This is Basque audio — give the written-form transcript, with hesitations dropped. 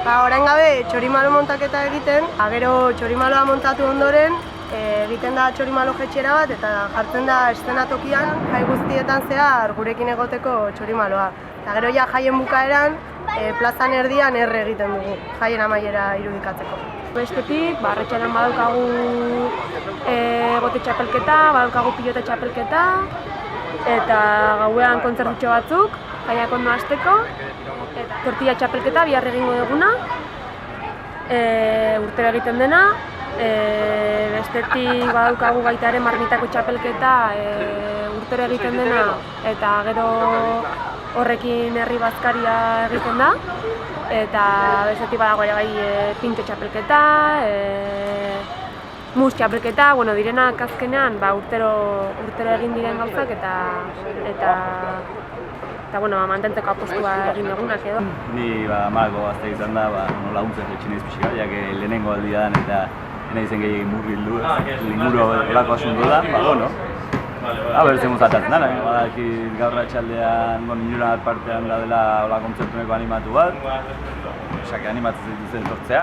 Orain gabe txorimalo montaketa egiten, gero txorimaloa montatu ondoren, egiten da txorimalo jetxera bat eta jartzen da eszenatokian jai guztietan zehar gurekin egoteko txorimaloa. Eta gero ja jaien bukaeran, plazan erdian erre egiten dugu, jaien amaiera irudikatzeko. Bestetik, arratsaldean badaukagu gote txapelketa, badaukagu pilota txapelketa, eta gauean kontzertutxo batzuk, jaiak ondo hasteko, eta tortilla txapelketa bihar egingo duguna, urtero egiten dena, bestetik badaukagu baita ere marmitako txapelketa urtero egiten dena, eta gero horrekin herri bazkaria egiten da, eta bestetik badago ere bai pinte txapelketa, mus txapelketa, direnak azkenean urtero egin diren gauzak eta mantentzeko apostua egin dugunak edo. Ni malko gazte izan da, laguntzen jetxin ez pixka, jake lehenengo aldian eta nahi zen gehiagin murgildu, linguru olako asunto da, ber, zen muzatatzen da, gaur atxaldean inuran partean da dela kontzertuneko animatu bat, animatzen zituzen sortzea.